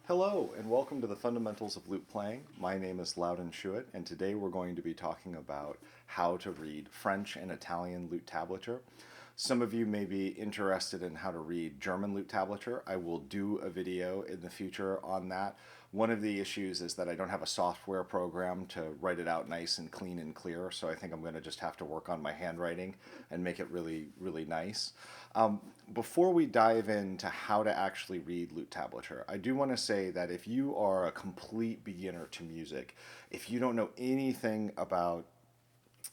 Hello, and welcome to the Fundamentals of Lute Playing. My name is Loudon Schuett, and today we're going to be talking about how to read French and Italian lute tablature. Some of you may be interested in how to read German lute tablature. I will do a video in the future on that. One of the issues is that I don't have a software program to write it out nice and clean and clear, so I think I'm going to just have to work on my handwriting and make it really, really nice. Before we dive into how to actually read lute tablature, I do want to say that if you are a complete beginner to music, if you don't know anything about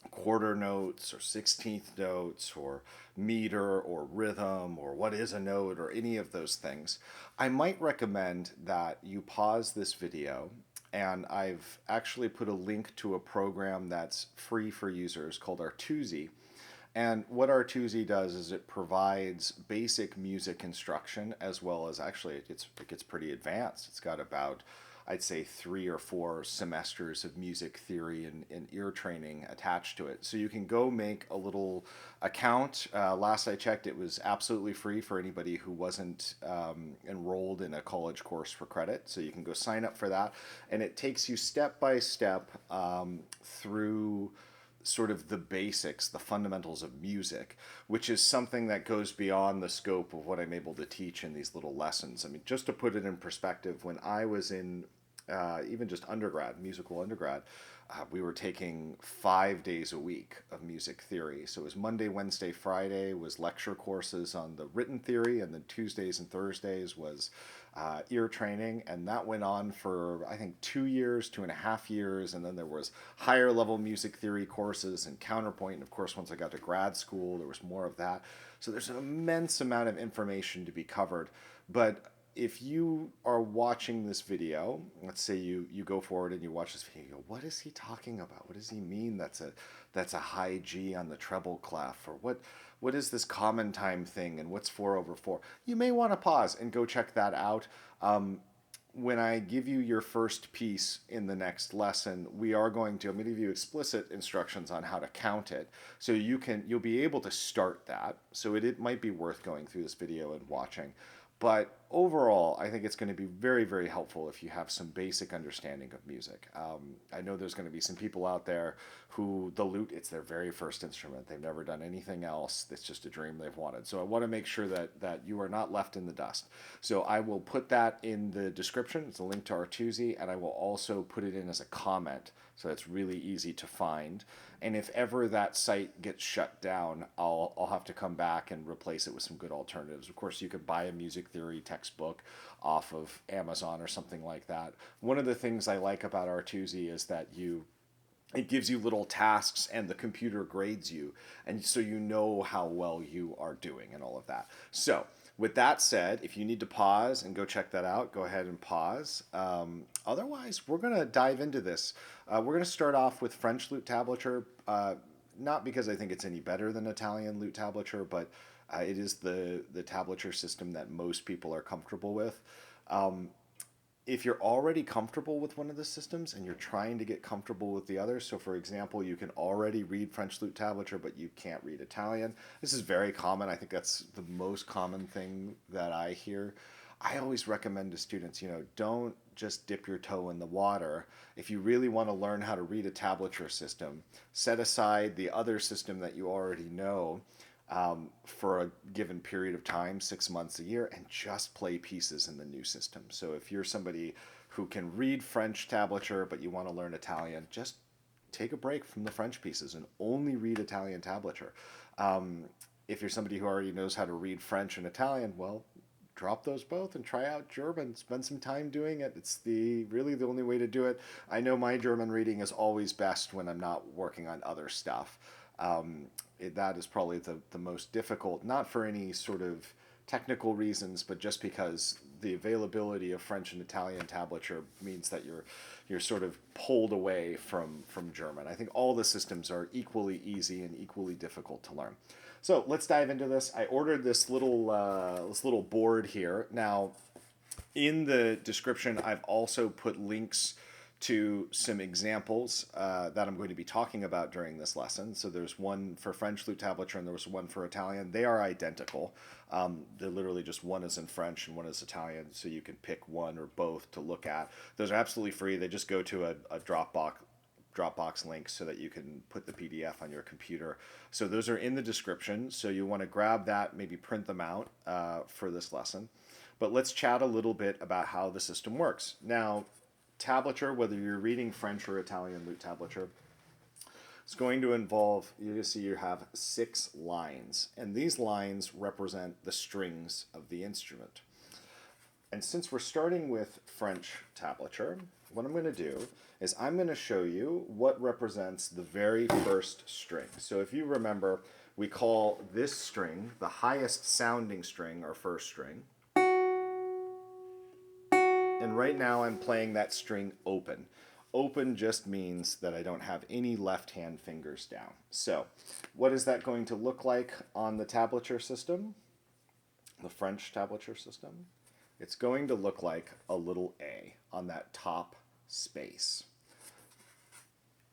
quarter notes or 16th notes or meter or rhythm or what is a note or any of those things, I might recommend that you pause this video, and I've actually put a link to a program that's free for users called Artusi. And what Artusi does is it provides basic music instruction, as well as actually it gets pretty advanced. It's got about, I'd say, 3 or 4 semesters of music theory and ear training attached to it. So you can go make a little account. Last I checked, it was absolutely free for anybody who wasn't enrolled in a college course for credit. So you can go sign up for that. And it takes you step by step through sort of the basics, the fundamentals of music, which is something that goes beyond the scope of what I'm able to teach in these little lessons. I mean, just to put it in perspective, when I was in even just undergrad, musical undergrad, we were taking 5 days a week of music theory. So it was Monday, Wednesday, Friday was lecture courses on the written theory, and then Tuesdays and Thursdays was ear training, and that went on for I think 2 years, 2.5 years, and then there was higher level music theory courses and counterpoint, and of course once I got to grad school there was more of that. So there's an immense amount of information to be covered. But if you are watching this video, let's say you go forward and you watch this video, you go, what is he talking about? What does he mean that's a high G on the treble clef? Or what is this common time thing, and what's 4/4? You may want to pause and go check that out. When I give you your first piece in the next lesson, I'm going to give you explicit instructions on how to count it. So you'll be able to start that. So it might be worth going through this video and watching. But overall, I think it's going to be very, very helpful if you have some basic understanding of music. I know there's going to be some people out there who the lute, it's their very first instrument. They've never done anything else. It's just a dream they've wanted. So I want to make sure that you are not left in the dust. So I will put that in the description. It's a link to Artusi, and I will also put it in as a comment, so it's really easy to find. And if ever that site gets shut down, I'll have to come back and replace it with some good alternatives. Of course, you could buy a music theory textbook off of Amazon or something like that. One of the things I like about Artusi is that it gives you little tasks and the computer grades you, and so you know how well you are doing and all of that. So with that said, if you need to pause and go check that out, go ahead and pause. Otherwise, we're going to dive into this. We're going to start off with French lute tablature, not because I think it's any better than Italian lute tablature, but it is the tablature system that most people are comfortable with. If you're already comfortable with one of the systems and you're trying to get comfortable with the other, so for example, you can already read French lute tablature, but you can't read Italian. This is very common. I think that's the most common thing that I hear. I always recommend to students, don't just dip your toe in the water. If you really want to learn how to read a tablature system, set aside the other system that you already know for a given period of time, 6 months, a year, and just play pieces in the new system. So if you're somebody who can read French tablature but you want to learn Italian, just take a break from the French pieces and only read Italian tablature. If you're somebody who already knows how to read French and Italian, well, drop those both and try out German. Spend some time doing it. It's really the only way to do it. I know my German reading is always best when I'm not working on other stuff. That is probably the most difficult, not for any sort of technical reasons, but just because the availability of French and Italian tablature means that you're sort of pulled away from German. I think all the systems are equally easy and equally difficult to learn. So let's dive into this. I ordered this little board here. Now, in the description, I've also put links to some examples that I'm going to be talking about during this lesson. So there's one for French lute tablature and there was one for Italian. They are identical. They're literally just one is in French and one is Italian, so you can pick one or both to look at. Those are absolutely free. They just go to a Dropbox link so that you can put the PDF on your computer. So those are in the description. So you want to grab that, maybe print them out for this lesson. But let's chat a little bit about how the system works. Now, tablature, whether you're reading French or Italian lute tablature, it's going to involve, you see you have 6 lines, and these lines represent the strings of the instrument. And since we're starting with French tablature, what I'm going to do is I'm going to show you what represents the very first string. So if you remember, we call this string, the highest sounding string, our first string. And right now I'm playing that string open. Open just means that I don't have any left hand fingers down. So what is that going to look like on the tablature system? The French tablature system? It's going to look like a little A on that top space.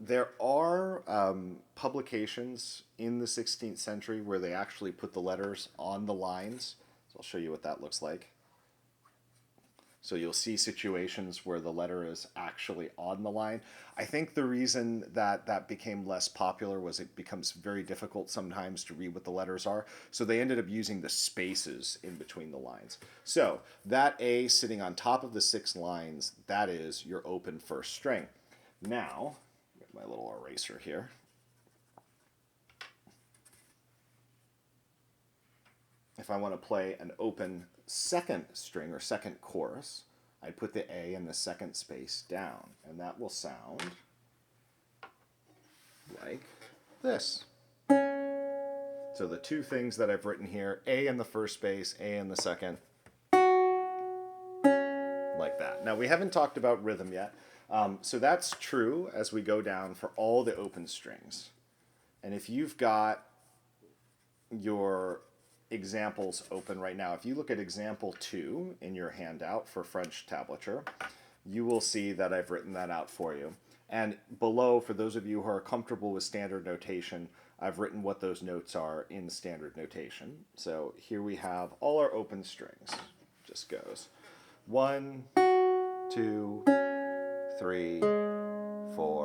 There are publications in the 16th century where they actually put the letters on the lines. So I'll show you what that looks like. So you'll see situations where the letter is actually on the line. I think the reason that that became less popular was it becomes very difficult sometimes to read what the letters are. So they ended up using the spaces in between the lines. So that A sitting on top of the 6 lines, that is your open first string. Now, get my little eraser here. If I want to play an open second string or second chorus, I put the A in the second space down, and that will sound like this. So the 2 things that I've written here, A in the first space, A in the second, like that. Now we haven't talked about rhythm yet, so that's true as we go down for all the open strings. And if you've got your examples open right now, if you look at example 2 in your handout for French tablature, you will see that I've written that out for you. And below, for those of you who are comfortable with standard notation, I've written what those notes are in standard notation. So here we have all our open strings. Just goes 1, 2, 3, 4,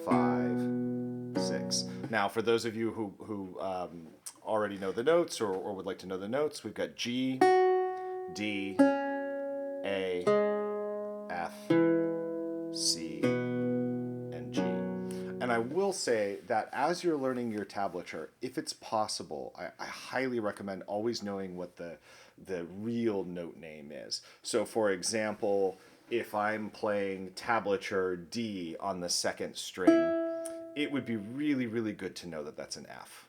5, 6. Now, for those of you who already know the notes or would like to know the notes, we've got G, D, A, F, C, and G. And I will say that as you're learning your tablature, if it's possible, I highly recommend always knowing what the real note name is. So for example, if I'm playing tablature D on the second string, it would be really, really good to know that that's an F.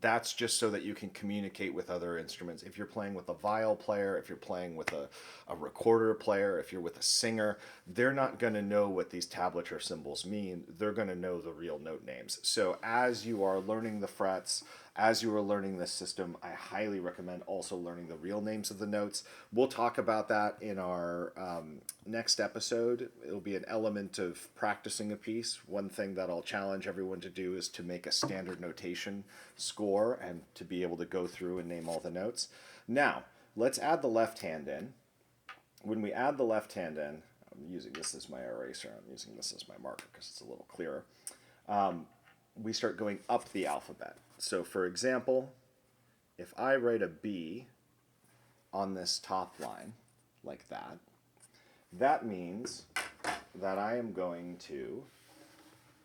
That's just so that you can communicate with other instruments. If you're playing with a viol player, if you're playing with a recorder player, if you're with a singer, they're not going to know what these tablature symbols mean. They're going to know the real note names. So as you are learning the frets, as you are learning this system, I highly recommend also learning the real names of the notes. We'll talk about that in our next episode. It'll be an element of practicing a piece. One thing that I'll challenge everyone to do is to make a standard notation score and to be able to go through and name all the notes. Now, let's add the left hand in. When we add the left hand in, I'm using this as my eraser, I'm using this as my marker because it's a little clearer. We start going up the alphabet. So for example, if I write a B on this top line like that, that means that I am going to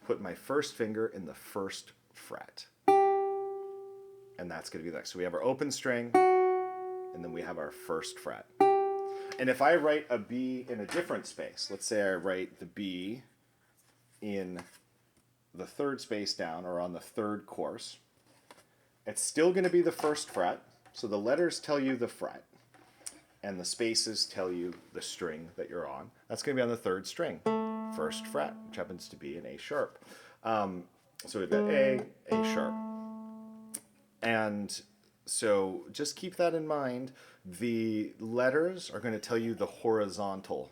put my first finger in the first fret. And that's going to be that. So we have our open string, and then we have our first fret. And if I write a B in a different space, let's say I write the B in the third space down or on the third course, it's still going to be the first fret. So the letters tell you the fret, and the spaces tell you the string that you're on. That's going to be on the third string, first fret, which happens to be an A sharp. So we've got A sharp. And so just keep that in mind. The letters are going to tell you the horizontal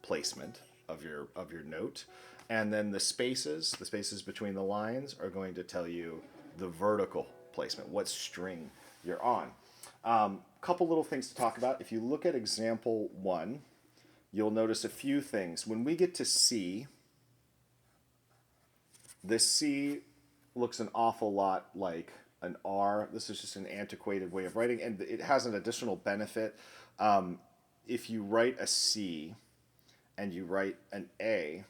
placement of your note. And then the spaces between the lines are going to tell you the vertical placement, what string you're on. Couple little things to talk about. If you look at example 1, you'll notice a few things. When we get to C, this C looks an awful lot like an R. This is just an antiquated way of writing, and it has an additional benefit. If you write a C and you write an A,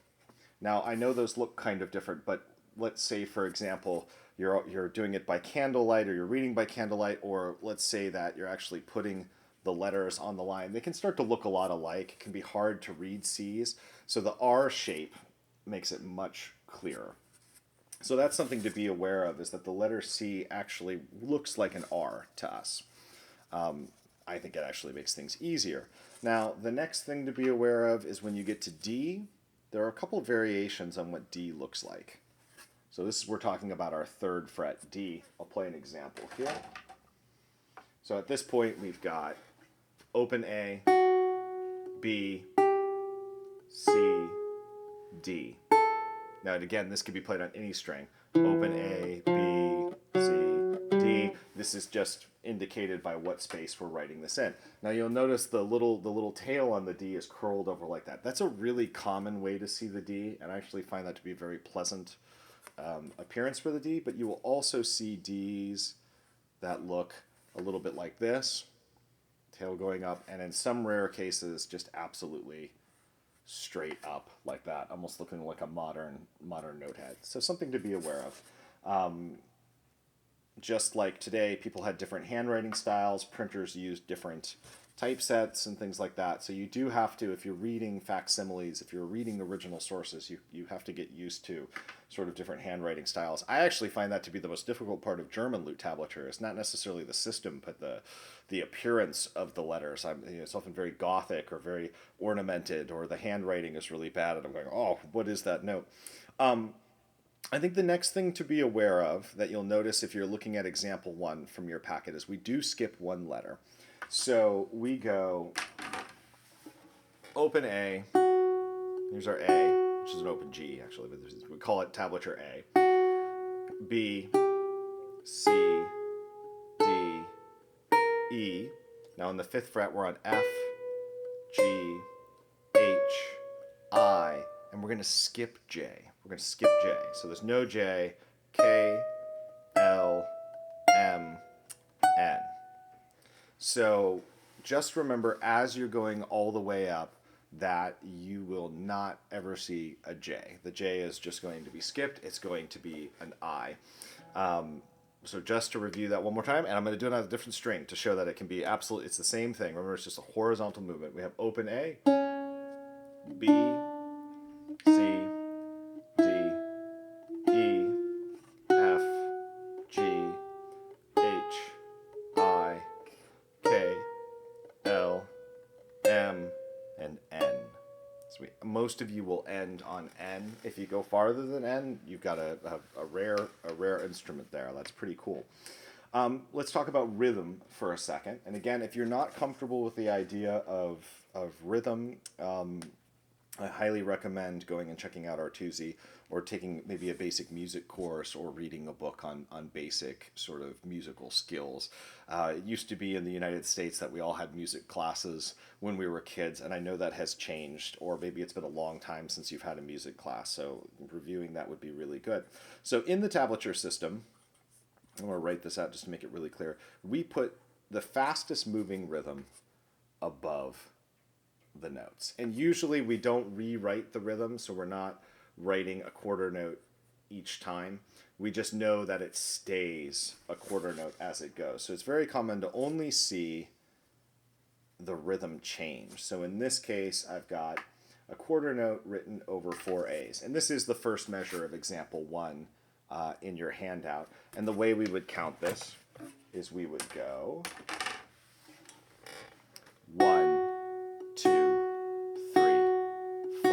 now I know those look kind of different, but let's say, for example, you're doing it by candlelight, or you're reading by candlelight, or let's say that you're actually putting the letters on the line. They can start to look a lot alike. It can be hard to read C's, so the R shape makes it much clearer. So that's something to be aware of, is that the letter C actually looks like an R to us. I think it actually makes things easier. Now, the next thing to be aware of is when you get to D, there are a couple of variations on what D looks like. So we're talking about our 3rd fret, D. I'll play an example here. So at this point, we've got open A, B, C, D. Now, again, this could be played on any string. Open A, B, C, D. This is just indicated by what space we're writing this in. Now, you'll notice the little tail on the D is curled over like that. That's a really common way to see the D, and I actually find that to be a very pleasant appearance for the D, but you will also see Ds that look a little bit like this, tail going up, and in some rare cases, just absolutely straight up like that, almost looking like a modern note head. So something to be aware of. Just like today, people had different handwriting styles, printers used different typesets and things like that. So you do have to, if you're reading facsimiles, if you're reading original sources, you have to get used to sort of different handwriting styles. I actually find that to be the most difficult part of German Lute tablature. It's not necessarily the system, but the appearance of the letters. It's often very Gothic or very ornamented, or the handwriting is really bad, and I'm going, oh, what is that note? I think the next thing to be aware of that you'll notice if you're looking at example 1 from your packet is we do skip one letter. So we go open A, here's our A, which is an open G actually, but we call it tablature A, B, C, D, E. Now on the 5th fret we're on F, G, H, I, and we're going to skip J. We're going to skip J. So there's no J, K, L, M, N. So just remember, as you're going all the way up, that you will not ever see a J. The J is just going to be skipped. It's going to be an I. So just to review that one more time, and I'm going to do it on a different string to show that it can be absolutely, it's the same thing. Remember, it's just a horizontal movement. We have open A, B, C, D, E, F, G, H, I, K, L, M, and N. So most of you will end on N. If you go farther than N, you've got a rare instrument there. That's pretty cool. Let's talk about rhythm for a second. And again, if you're not comfortable with the idea of rhythm, I highly recommend going and checking out Artusi, or taking maybe a basic music course, or reading a book on basic sort of musical skills. It used to be in the United States that we all had music classes when we were kids, and I know that has changed, or maybe it's been a long time since you've had a music class, so reviewing that would be really good. So in the tablature system, I'm going to write this out just to make it really clear, we put the fastest moving rhythm above the notes. And usually we don't rewrite the rhythm, so we're not writing a quarter note each time. We just know that it stays a quarter note as it goes. So it's very common to only see the rhythm change. So in this case, I've got a quarter note written over 4 A's. And this is the first measure of example 1 in your handout. And the way we would count this is we would go 1, 2, 3, 4.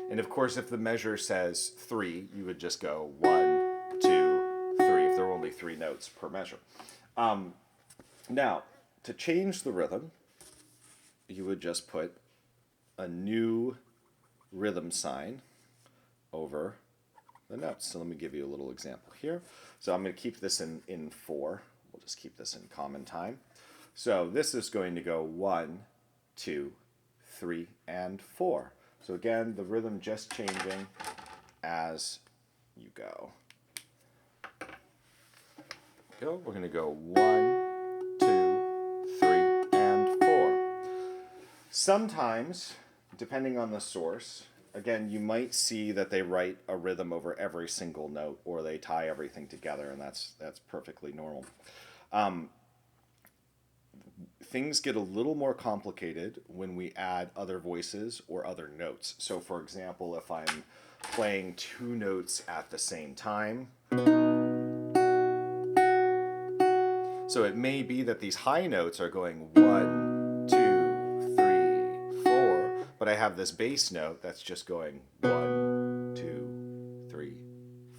And of course, if the measure says 3, you would just go 1, 2, 3, if there were only 3 notes per measure. Now, to change the rhythm, you would just put a new rhythm sign over the notes. So let me give you a little example here. So I'm going to keep this in 4. We'll just keep this in common time. So this is going to go 1, 2, 3, and 4. So again, the rhythm just changing as you go. We're going to go 1, 2, 3, and 4. Sometimes, depending on the source, again, you might see that they write a rhythm over every single note, or they tie everything together, and that's perfectly normal. Things get a little more complicated when we add other voices or other notes. So, for example, if I'm playing 2 notes at the same time, so it may be that these high notes are going 1, 2, 3, 4, but I have this bass note that's just going 1, 2, 3,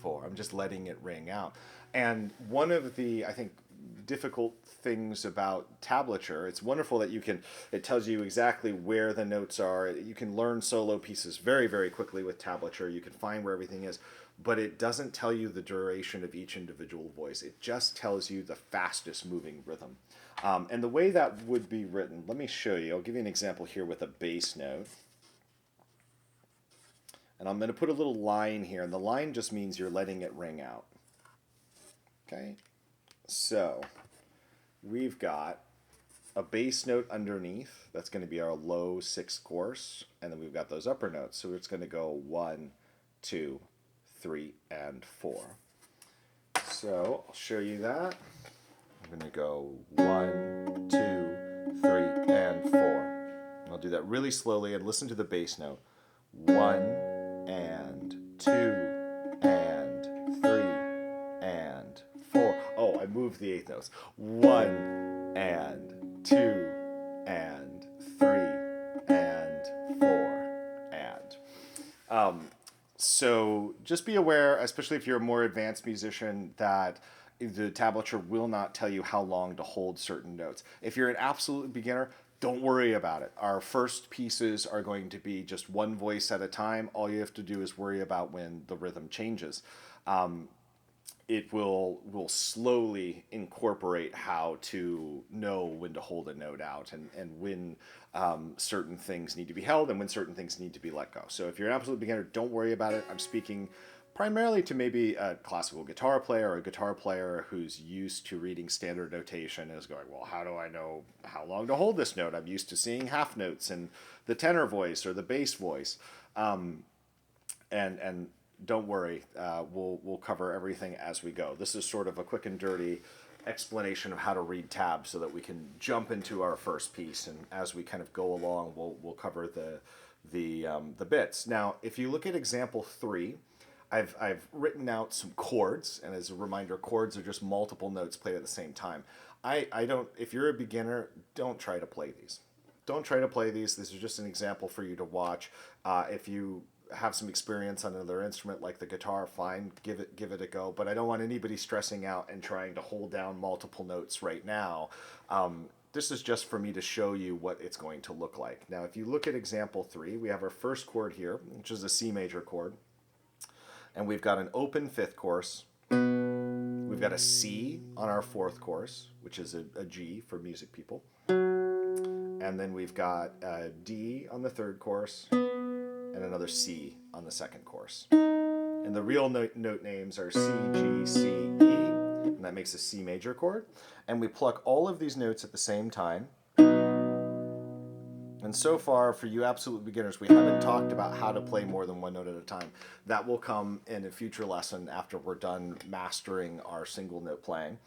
4. I'm just letting it ring out. And one of the, I think, difficult things about tablature, it's wonderful that it tells you exactly where the notes are. You can learn solo pieces very, very quickly with tablature. You can find where everything is, but it doesn't tell you the duration of each individual voice. It just tells you the fastest moving rhythm. And the way that would be written, let me show you. I'll give you an example here with a bass note. And I'm going to put a little line here, and the line just means you're letting it ring out. Okay? So we've got a bass note underneath. That's going to be our low 6th course. And then we've got those upper notes. So it's going to go 1, 2, 3, and 4. So I'll show you that. I'm going to go 1, 2, 3, and 4. I'll do that really slowly and listen to the bass note. 1 and 2 and 3 and 4. Oh, I moved the 8th notes. 1 and 2 and 3 and 4 and. So just be aware, especially if you're a more advanced musician, that the tablature will not tell you how long to hold certain notes. If you're an absolute beginner, don't worry about it. Our first pieces are going to be just one voice at a time. All you have to do is worry about when the rhythm changes. It will slowly incorporate how to know when to hold a note out and when certain things need to be held and when certain things need to be let go. So if you're an absolute beginner, don't worry about it. I'm speaking primarily to maybe a classical guitar player or a guitar player who's used to reading standard notation and is going, well, how do I know how long to hold this note? I'm used to seeing half notes in the tenor voice or the bass voice. And don't worry, we'll cover everything as we go. This is sort of a quick and dirty explanation of how to read tabs so that we can jump into our first piece, and as we kind of go along, we'll cover the bits. Now, if you look at example 3, I've written out some chords, and as a reminder, chords are just multiple notes played at the same time. I don't. If you're a beginner, don't try to play these. Don't try to play these. This is just an example for you to watch. If you have some experience on another instrument like the guitar, fine, give it a go. But I don't want anybody stressing out and trying to hold down multiple notes right now. This is just for me to show you what it's going to look like. Now, if you look at example 3, we have our first chord here, which is a C major chord. And we've got an open 5th course. We've got a C on our 4th course, which is a G for music people. And then we've got a D on the 3rd course and another C on the 2nd course. And the real note names are C, G, C, E, and that makes a C major chord. And we pluck all of these notes at the same time. And so far, for you absolute beginners, we haven't talked about how to play more than one note at a time. That will come in a future lesson after we're done mastering our single note playing.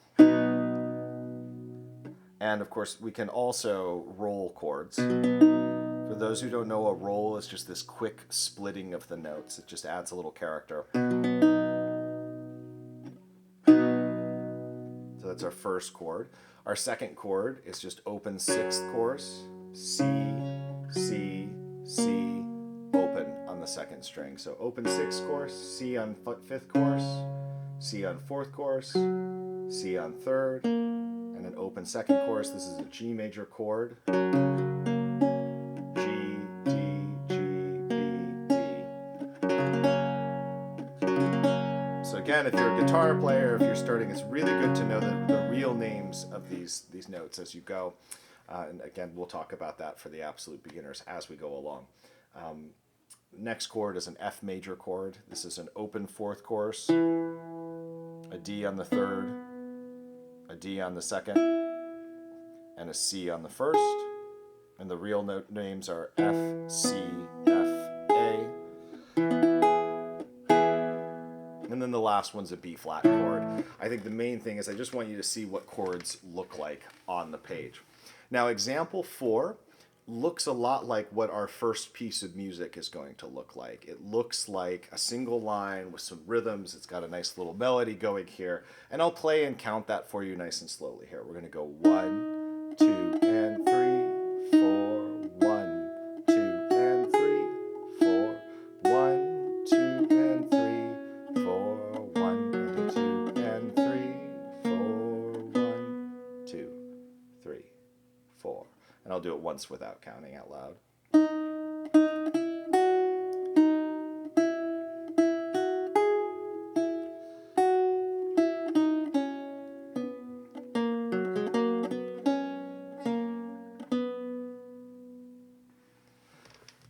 And of course, we can also roll chords. For those who don't know, a roll is just this quick splitting of the notes. It just adds a little character. So that's our first chord. Our second chord is just open 6th course, C, C, C, open on the 2nd string. So open 6th course, C on 5th course, C on 4th course, C on 3rd, and an open 2nd course. This is a G major chord. G, D, again, if you're a guitar player, if you're starting, it's really good to know the real names of these notes as you go. And again, we'll talk about that for the absolute beginners as we go along. Next chord is an F major chord. This is an open fourth course, a D on the third, a D on the second, and a C on the first. And the real note names are F, C, F, A. And then the last one's a B flat chord. I think the main thing is I just want you to see what chords look like on the page. Now, example 4 looks a lot like what our first piece of music is going to look like. It looks like a single line with some rhythms. It's got a nice little melody going here. And I'll play and count that for you nice and slowly here. We're going to go 1, 2, and 3, 4, 1, 2, and 3, 4, 1, 2, and 3, 4, 1, 2, and 3, 4, 1, 2, 3, 4. And I'll do it once without counting out loud.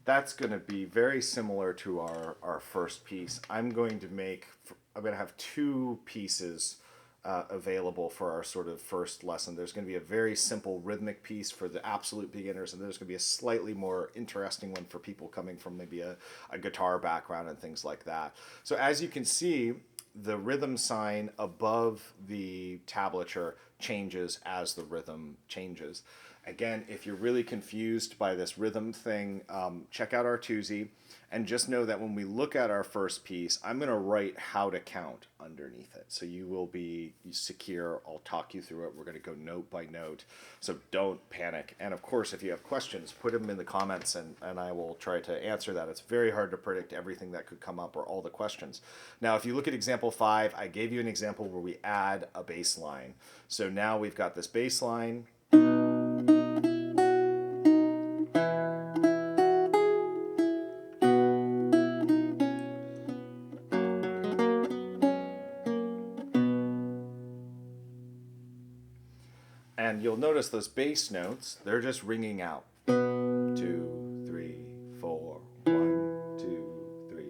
That's going to be very similar to our first piece. I'm going to have 2 pieces available for our sort of first lesson. There's going to be a very simple rhythmic piece for the absolute beginners, and there's going to be a slightly more interesting one for people coming from maybe a guitar background and things like that. So as you can see, the rhythm sign above the tablature changes as the rhythm changes. Again, if you're really confused by this rhythm thing, check out our Tuesday, and just know that when we look at our first piece, I'm going to write how to count underneath it. So you will be secure. I'll talk you through it. We're going to go note by note, so don't panic. And of course, if you have questions, put them in the comments, and I will try to answer that. It's very hard to predict everything that could come up or all the questions. Now, if you look at example 5, I gave you an example where we add a bass line. So now we've got this bass line. And you'll notice those bass notes, they're just ringing out. 2, 3, 4, 1, 2, 3,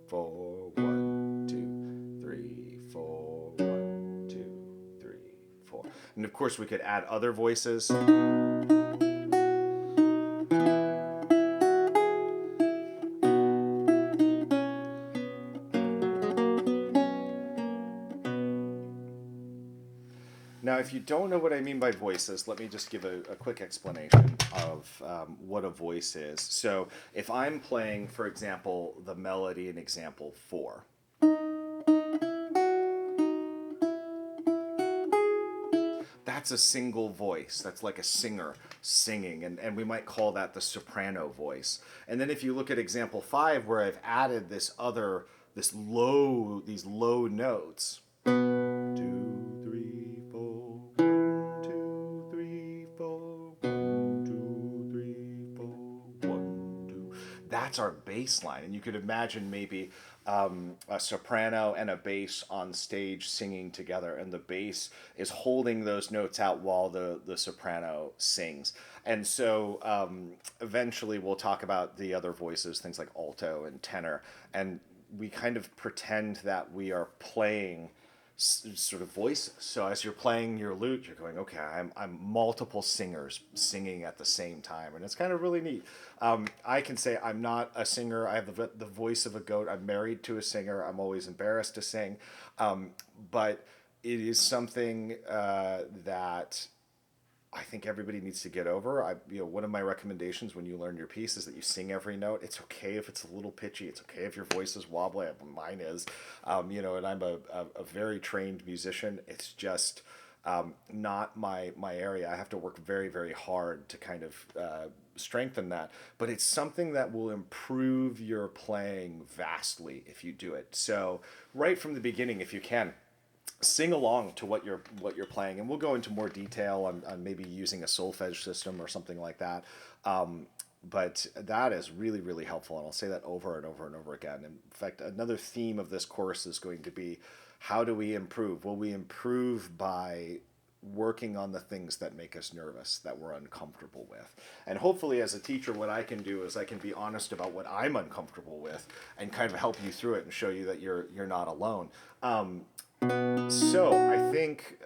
4, 1, 2, 3, 4, 1, 2, 3, 4. And of course we could add other voices. Now, if you don't know what I mean by voices, let me just give a quick explanation of what a voice is. So if I'm playing, for example, the melody in example 4, that's a single voice. That's like a singer singing, and we might call that the soprano voice. And then if you look at example 5, where I've added these low notes, 2, 3, 4, 1, 2, 3, 4, 1, 2, 3, 4, 1, 2. That's our bass line, and you could imagine maybe a soprano and a bass on stage singing together, and the bass is holding those notes out while the soprano sings. And so eventually we'll talk about the other voices, things like alto and tenor, and we kind of pretend that we are playing sort of voices. So as you're playing your lute, you're going, okay, I'm multiple singers singing at the same time, and it's kind of really neat. I can say I'm not a singer. I have the voice of a goat. I'm married to a singer. I'm always embarrassed to sing, but it is something that I think everybody needs to get over. One of my recommendations when you learn your piece is that you sing every note. It's okay if it's a little pitchy. It's okay if your voice is wobbly. Mine is, and I'm a very trained musician. It's just not my area. I have to work very, very hard to kind of strengthen that. But it's something that will improve your playing vastly if you do it. So right from the beginning, if you can, sing along to what you're playing, and we'll go into more detail on maybe using a solfege system or something like that. But that is really, really helpful, and I'll say that over and over and over again. In fact, another theme of this course is going to be How do we improve? Well, we improve by working on the things that make us nervous, that we're uncomfortable with. And hopefully as a teacher, what I can do is I can be honest about what I'm uncomfortable with and kind of help you through it and show you that you're not alone. So I think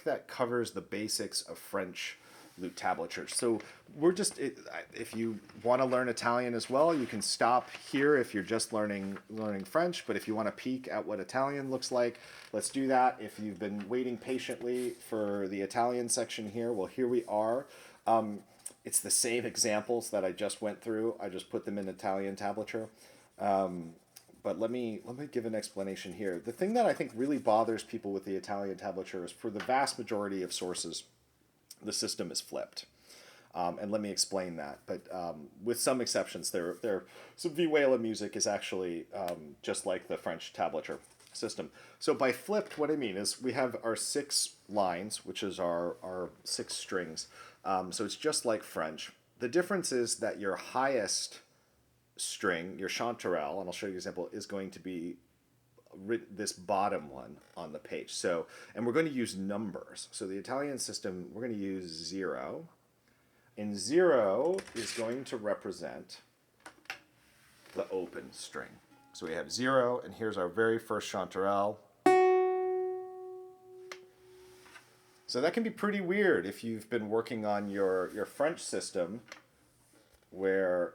that covers the basics of French lute tablature. So we're just, if you want to learn Italian as well, you can stop here if you're just learning French. But if you want to peek at what Italian looks like, let's do that. If you've been waiting patiently for the Italian section here, well, here we are. It's the same examples that I just went through. I just put them in Italian tablature. But let me give an explanation here. The thing that I think really bothers people with the Italian tablature is for the vast majority of sources, the system is flipped. And let me explain that. But with some exceptions, some Vihuela music is actually just like the French tablature system. So by flipped, what I mean is we have our 6 lines, which is our 6 strings. So it's just like French. The difference is that your highest string, your chanterelle, and I'll show you an example, is going to be this bottom one on the page. So, and we're going to use numbers. So the Italian system, we're going to use 0. And 0 is going to represent the open string. So we have 0, and here's our very first chanterelle. So that can be pretty weird if you've been working on your French system where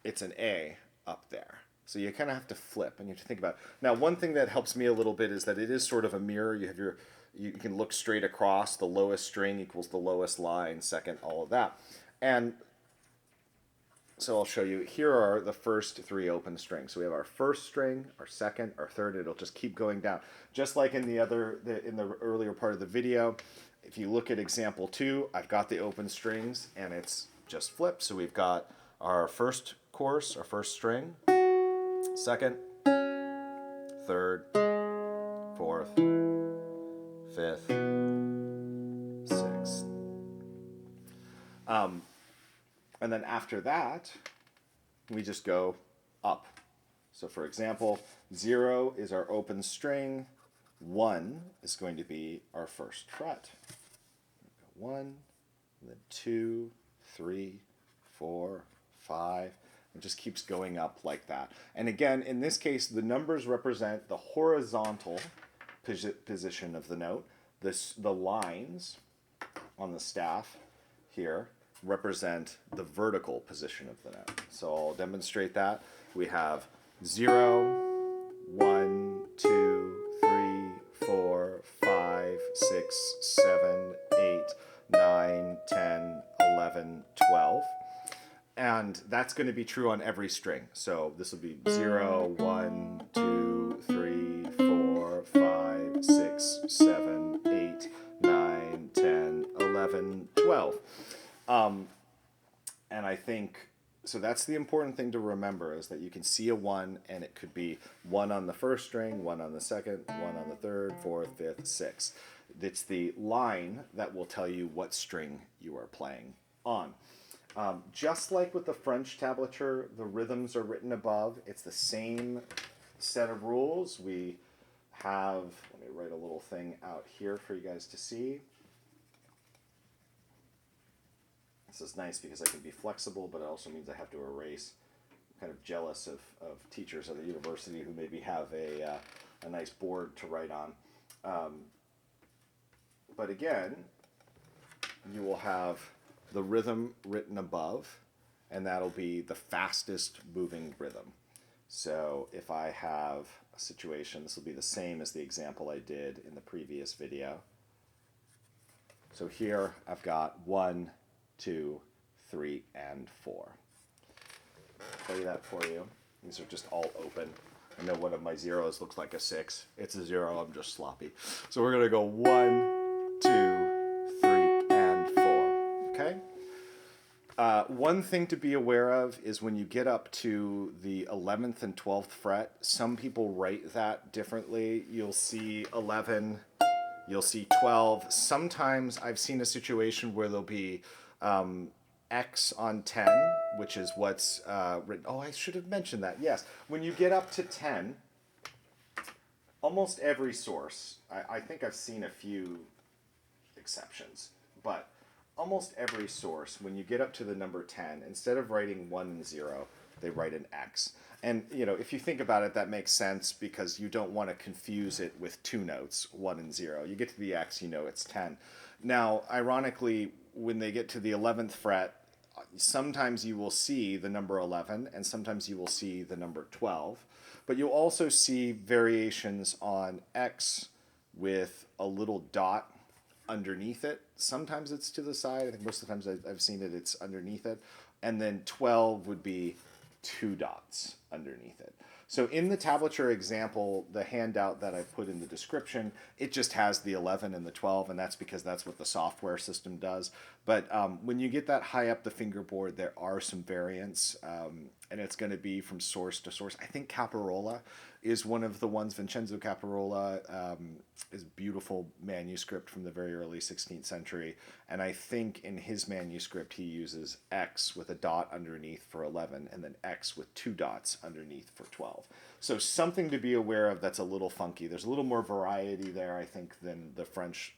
it's an A up there. So you kind of have to flip, and you have to think about it. Now, one thing that helps me a little bit is that it is sort of a mirror. You have you can look straight across. The lowest string equals the lowest line, second, all of that. And so I'll show you. Here are the first 3 open strings. So we have our first string, our second, our third. It'll just keep going down. Just like in the earlier part of the video, if you look at example 2, I've got the open strings, and it's just flipped. So we've got our first course, our first string, second, third, fourth, fifth, sixth. And then after that, we just go up. So for example, 0 is our open string, 1 is going to be our first fret. 1, and then 2, 3, 4, 5. It just keeps going up like that. And again, in this case, the numbers represent the horizontal position of the note. The lines on the staff here represent the vertical position of the note. So I'll demonstrate that. We have 0, 1, 2, 3, 4, 5, 6, 7, 8, 9, 10, 11, 12. And that's going to be true on every string. So this will be 0, 1, 2, 3, 4, 5, 6, 7, 8, 9, 10, 11, 12. And I think, so that's the important thing to remember, is that you can see a 1, and it could be 1 on the first string, 1 on the second, 1 on the third, fourth, fifth, sixth. It's the line that will tell you what string you are playing on. Just like with the French tablature, the rhythms are written above. It's the same set of rules. We have, let me write a little thing out here for you guys to see. This is nice because I can be flexible, but it also means I have to erase. I'm kind of jealous of teachers at the university who maybe have a nice board to write on. But again, you will have the rhythm written above, and that'll be the fastest moving rhythm. So if I have a situation, this will be the same as the example I did in the previous video. So here I've got 1, 2, 3, and 4. I'll play that for you. These are just all open. I know one of my zeros looks like a 6. It's a 0, I'm just sloppy. So we're gonna go 1, 2, 3, and 4, okay? One thing to be aware of is when you get up to the 11th and 12th fret, some people write that differently. You'll see 11, you'll see 12. Sometimes I've seen a situation where there'll be X on 10, which is what's written. Oh, I should have mentioned that. Yes, when you get up to 10, almost every source, I think I've seen a few exceptions, but almost every source, when you get up to the number 10, instead of writing 1 and 0, they write an X. And, if you think about it, that makes sense because you don't want to confuse it with two notes, 1 and 0. You get to the X, it's 10. Now, ironically, when they get to the 11th fret, sometimes you will see the number 11 and sometimes you will see the number 12. But you'll also see variations on X with a little dot underneath it. Sometimes it's to the side. I think most of the times I've seen it, it's underneath it. And then 12 would be two dots underneath it. So in the tablature example, the handout that I put in the description, it just has the 11 and the 12, and that's because that's what the software system does. But when you get that high up the fingerboard, there are some variants, and it's going to be from source to source. I think Caparola is one of the ones. Vincenzo Caparola is a beautiful manuscript from the very early 16th century, and I think in his manuscript he uses X with a dot underneath for 11 and then X with two dots underneath for 12. So something to be aware of that's a little funky. There's a little more variety there, I think, than the French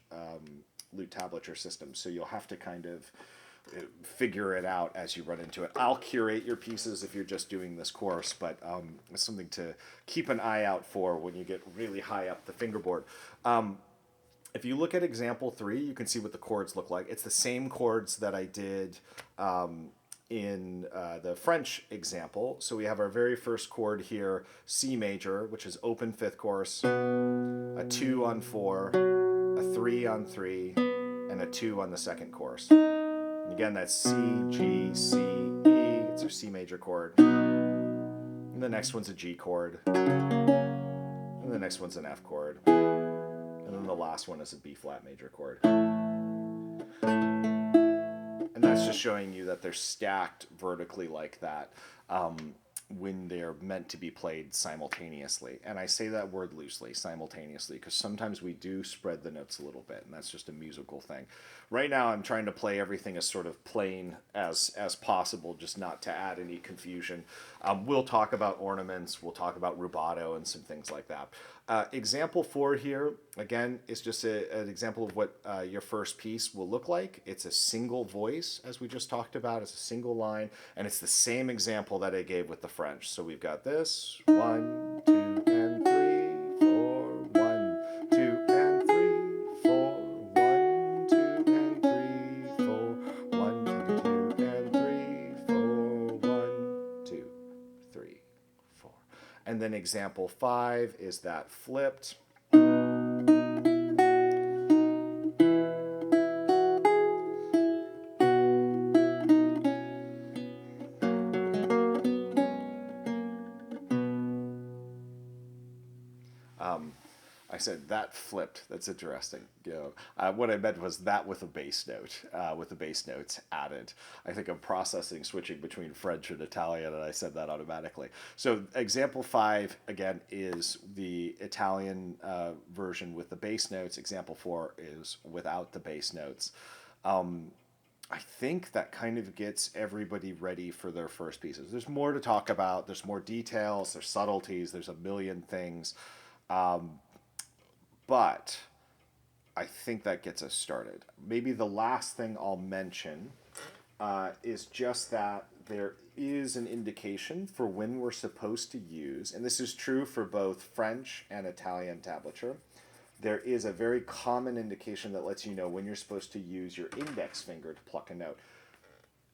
lute tablature system, so you'll have to kind of figure it out as you run into it. I'll curate your pieces if you're just doing this course, but it's something to keep an eye out for when you get really high up the fingerboard. If you look at example 3, you can see what the chords look like. It's the same chords that I did in the French example. So we have our very first chord here, C major, which is open 5th course, a 2 on 4, a 3 on 3, and a 2 on the 2nd course. And again, that's C, G, C, E. It's our C major chord. And the next one's a G chord. And the next one's an F chord. And then the last one is a B flat major chord. And that's just showing you that they're stacked vertically like that when they're meant to be played simultaneously. And I say that word loosely, simultaneously, because sometimes we do spread the notes a little bit, and that's just a musical thing. Right now I'm trying to play everything as sort of plain as possible, just not to add any confusion. We'll talk about ornaments, we'll talk about rubato and some things like that. Example 4 here, again, is just an example of what your first piece will look like. It's a single voice, as we just talked about. It's a single line, and it's the same example that I gave with the French. So we've got this, 1, 2, and 3, 4, 1, 2, and 3, 4, 1, 2, and 3, 4, 1, 2, and 3, 4, 1, 2, 3, 4. And then example 5 is that flipped. I said that flipped. That's interesting. What I meant was that with a bass note, with the bass notes added. I think I'm processing switching between French and Italian, and I said that automatically. So example 5, again, is the Italian version with the bass notes. Example 4 is without the bass notes. I think that kind of gets everybody ready for their first pieces. There's more to talk about. There's more details. There's subtleties. There's a million things. But I think that gets us started. Maybe the last thing I'll mention is just that there is an indication for when we're supposed to use, and this is true for both French and Italian tablature, there is a very common indication that lets you know when you're supposed to use your index finger to pluck a note.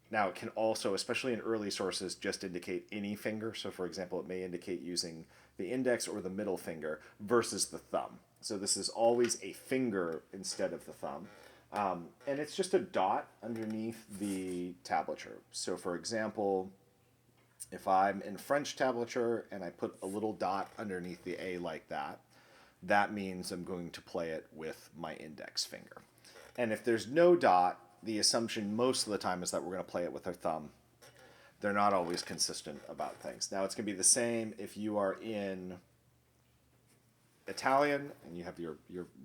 Now, it can also, especially in early sources, just indicate any finger. So, for example, it may indicate using the index or the middle finger versus the thumb. So this is always a finger instead of the thumb. And it's just a dot underneath the tablature. So, for example, if I'm in French tablature and I put a little dot underneath the A like that, that means I'm going to play it with my index finger. And if there's no dot, the assumption most of the time is that we're going to play it with our thumb. They're not always consistent about things. Now, it's going to be the same if you are in Italian and you have your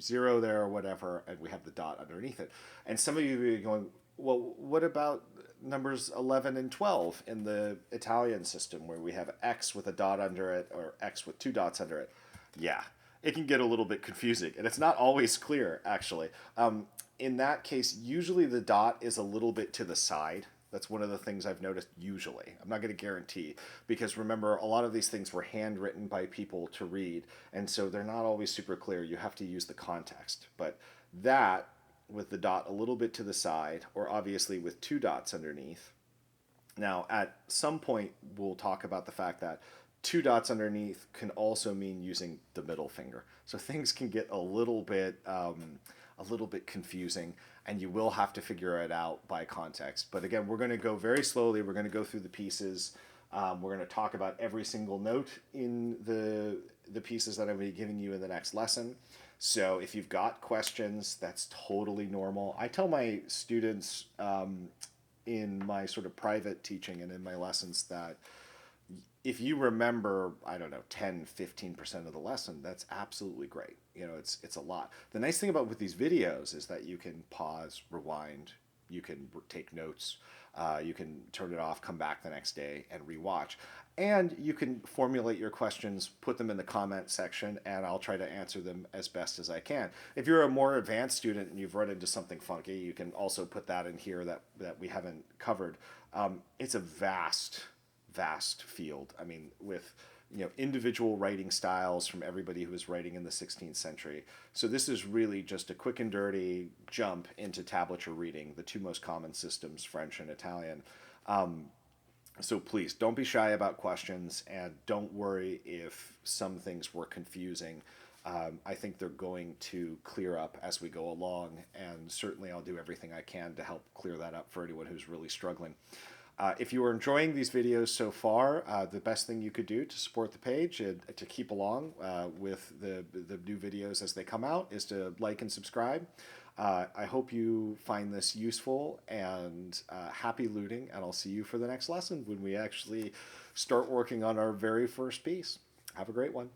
0 there or whatever, and we have the dot underneath it. And some of you are going, well, what about numbers 11 and 12 in the Italian system where we have X with a dot under it or X with two dots under it? Yeah, it can get a little bit confusing, and it's not always clear, actually. In that case, usually the dot is a little bit to the side. That's one of the things I've noticed usually. I'm not going to guarantee, because remember, a lot of these things were handwritten by people to read, and so they're not always super clear. You have to use the context. But that, with the dot a little bit to the side, or obviously with two dots underneath. Now, at some point, we'll talk about the fact that two dots underneath can also mean using the middle finger. So things can get a little bit confusing, and you will have to figure it out by context. But again, we're going to go very slowly. We're going to go through the pieces. We're going to talk about every single note in the pieces that I'm going to be giving you in the next lesson. So if you've got questions, that's totally normal. I tell my students in my sort of private teaching and in my lessons that if you remember, I don't know, 10-15% of the lesson, that's absolutely great. You know, it's a lot. The nice thing about with these videos is that you can pause, rewind, you can take notes, you can turn it off, come back the next day and rewatch. And you can formulate your questions, put them in the comment section, and I'll try to answer them as best as I can. If you're a more advanced student and you've run into something funky, you can also put that in here that we haven't covered. It's a vast field. I mean, with individual writing styles from everybody who was writing in the 16th century. So this is really just a quick and dirty jump into tablature reading, the two most common systems, French and Italian. So please don't be shy about questions, and don't worry if some things were confusing. I think they're going to clear up as we go along, and certainly I'll do everything I can to help clear that up for anyone who's really struggling. If you are enjoying these videos so far, the best thing you could do to support the page and to keep along with the new videos as they come out is to like and subscribe. I hope you find this useful, and happy looting, and I'll see you for the next lesson when we actually start working on our very first piece. Have a great one.